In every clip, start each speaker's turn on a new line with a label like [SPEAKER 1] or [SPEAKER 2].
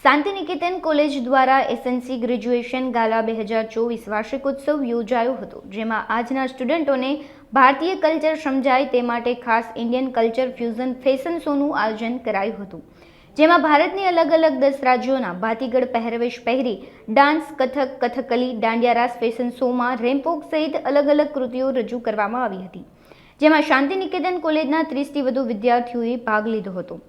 [SPEAKER 1] Shantiniketan college દ્વારા એસએનસી graduation ગાલા 2024 વાર્ષિકોત્સવ યોજાયો હતો, જેમાં આજના સ્ટુડન્ટોને ભારતીય કલ્ચર સમજાય તે માટે ખાસ ઇન્ડિયન કલ્ચર ફ્યુઝન ફેશન શોનું આયોજન કરાયું હતું, જેમાં ભારતની અલગ અલગ 10 રાજ્યોના ભાતીગળ પહેરવેશ પહેરી ડાન્સ, કથક, કથકલી, દાંડિયા રાસ ફેશન શોમાં રેમ્પોક સહિત અલગ અલગ કૃતિઓ રજૂ કરવામાં આવી હતી, જેમાં શાંતિનિકેતન કોલેજના 30થી વધુ વિદ્યાર્થીઓએ ભાગ લીધો હતો।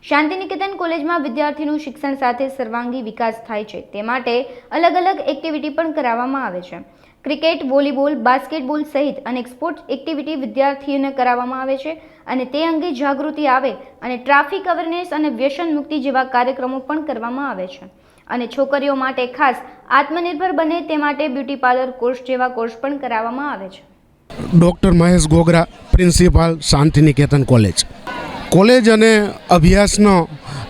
[SPEAKER 1] શાંતિનિકેતન કોલેજમાં વિદ્યાર્થીનું શિક્ષણ સાથે સર્વાંગી વિકાસ થાય છે તે માટે અલગ અલગ એક્ટિવિટી પણ કરાવવામાં આવે છે। ક્રિકેટ, વોલીબોલ, બાસ્કેટબોલ સહિત અનેક સ્પોર્ટ્સ એક્ટિવિટી વિદ્યાર્થીઓને કરાવવામાં આવે છે અને તે અંગે જાગૃતિ આવે અને ટ્રાફિક અવેરનેસ અને વ્યસન મુક્તિ જેવા કાર્યક્રમો પણ કરવામાં આવે છે અને છોકરીઓ માટે ખાસ આત્મનિર્ભર બને તે માટે બ્યુટી પાર્લર કોર્સ જેવા કોર્સ પણ કરાવવામાં આવે છે।
[SPEAKER 2] Doctor Mahesh Gogra, principal, Shantiniketan college અને અભ્યાસનો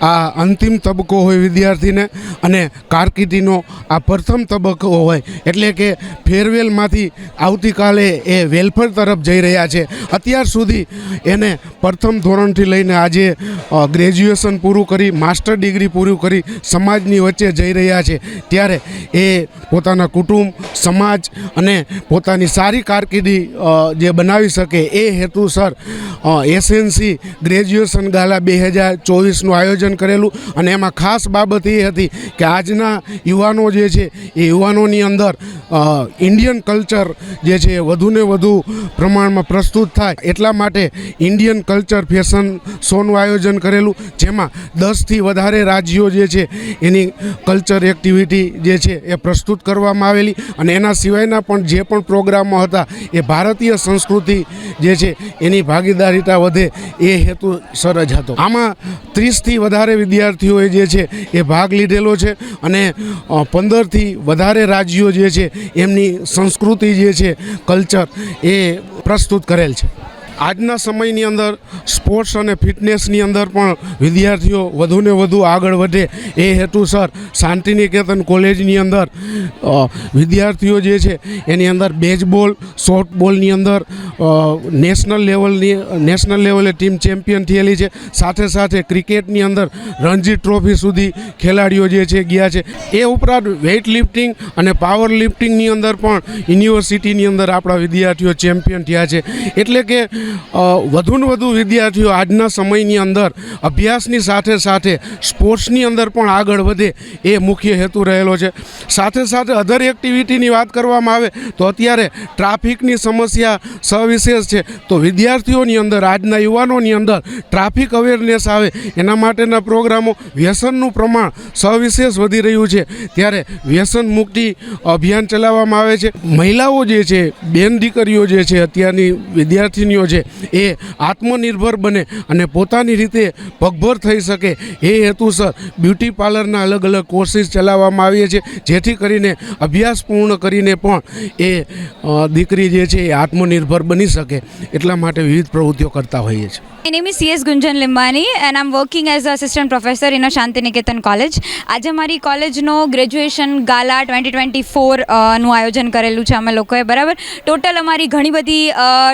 [SPEAKER 2] આ અંતિમ તબક્કો હોય વિદ્યાર્થીને, અને કારકિર્દીનો આ પ્રથમ તબક્કો હોય, એટલે કે ફેરવેલમાંથી આવતીકાલે એ વેલફેર તરફ જઈ રહ્યા છે। અત્યાર સુધી એને પ્રથમ ધોરણથી લઈને આજે ગ્રેજ્યુએશન પૂરું કરી, માસ્ટર ડિગ્રી પૂરું કરી સમાજની વચ્ચે જઈ રહ્યા છે, ત્યારે એ પોતાના કુટુંબ, સમાજ અને પોતાની સારી કારકિર્દી જે બનાવી શકે એ હેતુસર એસએનસી ગ્રેજ્યુએશન ગાલા 2024નું આયોજન કરેલું। અને એમાં ખાસ બાબત એ હતી કે આજના યુવાનો જે છે એ યુવાનોની અંદર ઇન્ડિયન કલ્ચર જે છે વધુને વધુ પ્રમાણમાં પ્રસ્તુત થાય એટલા માટે ઇન્ડિયન કલ્ચર ફેશન શોનું આયોજન કરેલું, જેમાં 10થી વધારે રાજ્યો જે છે એની કલ્ચર એક્ટિવિટી જે છે એ પ્રસ્તુત કરવામાં આવેલી, અને એના સિવાયના પણ જે પણ પ્રોગ્રામો હતા એ ભારતીય સંસ્કૃતિ જે છે એની ભાગીદારીતા વધે એ હેતુસર જ હતો। આમાં 30થી વધારે વિદ્યાર્થીઓએ જે છે એ ભાગ લીધેલો છે, અને 15થી વધારે રાજ્યો જે છે એમની સંસ્કૃતિ જે છે, કલ્ચર એ પ્રસ્તુત કરેલ છે। આજના સમયની અંદર સ્પોર્ટ્સ અને ફિટનેસની અંદર પણ વિદ્યાર્થીઓ વધુને વધુ આગળ વધે એ હેતુસર શાંતિનિકેતન કોલેજની અંદર વિદ્યાર્થીઓ જે છે એની અંદર બેઝબોલ, સોફ્ટબોલની અંદર નેશનલ લેવલે ટીમ ચેમ્પિયન થયેલી છે, સાથે સાથે ક્રિકેટની અંદર રણજી ટ્રોફી સુધી ખેલાડીઓ જે છે ગયા છે। એ ઉપરાંત વેઇટ લિફ્ટિંગ અને પાવર લિફ્ટિંગની અંદર પણ યુનિવર્સિટીની અંદર આપણા વિદ્યાર્થીઓ ચેમ્પિયન થયા છે। એટલે કે વધુને વધુ વિદ્યાર્થીઓ આજના સમયની અંદર અભ્યાસની સાથે સાથે સ્પોર્ટ્સની અંદર પણ આગળ વધે એ મુખ્ય હેતુ રહેલો છે। સાથે સાથે અધર એક્ટિવિટીની વાત કરવામાં આવે તો અત્યારે ટ્રાફિકની સમસ્યા સવિશેષ છે, તો વિદ્યાર્થીઓની અંદર, આજના યુવાનોની અંદર ટ્રાફિક અવેરનેસ આવે એના માટેના પ્રોગ્રામો, વ્યસનનું પ્રમાણ સવિશેષ વધી રહ્યું છે ત્યારે વ્યસન મુક્તિ અભિયાન ચલાવવામાં આવે છે। મહિલાઓ જે છે, બેન દીકરીઓ જે છે, અત્યારની વિદ્યાર્થીનીઓ છે એ આત્મનિર્ભર બને અને પોતાની રીતે પગભર થઈ શકે એ હેતુસર બ્યુટી પાર્લરના અલગ અલગ કોર્સીસ ચલાવવામાં આવીએ છીએ, જેથી કરીને અભ્યાસ પૂર્ણ કરીને પણ એ દીકરી જે છે એ આત્મનિર્ભર બની શકે એટલા માટે વિવિધ પ્રવૃત્તિઓ કરતા હોઈએ છીએ।
[SPEAKER 3] My name is C.S. Gunjan Limbani and I'm working as an assistant professor in a Shantiniketan college. આજે મારી કોલેજનો ગ્રેજ્યુએશન ગાલા 2024 નું આયોજન કરેલું છે અમે લોકોએ, બરાબર। ટોટલ અમારી ઘણી બધી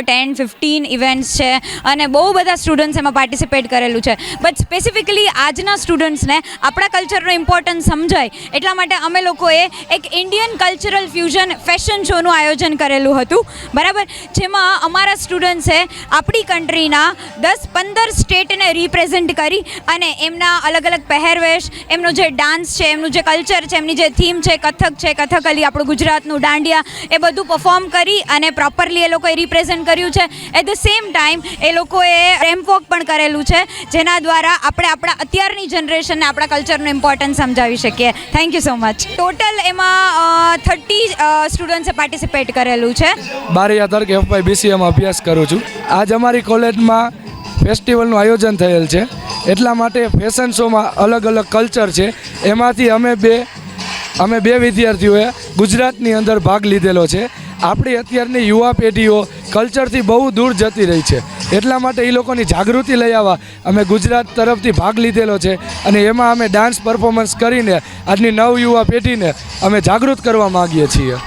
[SPEAKER 3] 10-15 ઇવેન્ટ્સ છે અને બહુ બધા સ્ટુડન્ટ્સ એમાં પાર્ટિસિપેટ કરેલું છે, બટ સ્પેસિફિકલી આજના સ્ટુડન્ટ્સને આપણા કલ્ચરનો ઇમ્પોર્ટન્સ સમજાય એટલા માટે અમે લોકોએ એક ઇન્ડિયન કલ્ચરલ ફ્યુઝન ફેશન શોનું આયોજન કરેલું હતું, બરાબર, જેમાં અમારા સ્ટુડન્ટ્સે આપણી કન્ટ્રીના 10-15 સ્ટેટને રિપ્રેઝેન્ટ કરી અને એમના અલગ અલગ પહેરવેશ, એમનો જે ડાન્સ છે, એમનું જે કલ્ચર છે, એમની જે થીમ છે, કથક છે, કથકલી, આપણું ગુજરાતનું દાંડિયા, એ બધું પરફોર્મ કરી અને પ્રોપરલી એ લોકોએ રિપ્રેઝેન્ટ કર્યું છે। એટ ધ સેમ ટાઈમ એ લોકોએ રેમ્પ વોક પણ કરેલું છે, જેના દ્વારા આપણે આપણા અત્યારની જનરેશનને આપણા કલ્ચરનું ઇમ્પોર્ટન્સ સમજાવી શકીએ। Thank you so much. Total એમાં 30 સ્ટુડન્ટ્સે પાર્ટિસિપેટ કરેલું છે।
[SPEAKER 4] બારૈયા તર્ક FY BCAમાં અભ્યાસ કરું છું। આજ અમારી કોલેજમાં ફેસ્ટિવલનું આયોજન થયેલ છે, એટલા માટે ફેશન શોમાં અલગ અલગ કલ્ચર છે, એમાંથી અમે બે વિદ્યાર્થીઓએ ગુજરાતની અંદર ભાગ લીધેલો છે। આપણી અત્યારની યુવા પેઢીઓ કલ્ચરથી બહુ દૂર જતી રહી છે, એટલા માટે એ લોકોની જાગૃતિ લઈ આવવા અમે ગુજરાત તરફથી ભાગ લીધેલો છે, અને એમાં અમે ડાન્સ પરફોર્મન્સ કરીને આજની નવ યુવા પેઢીને અમે જાગૃત કરવા માગીએ છીએ।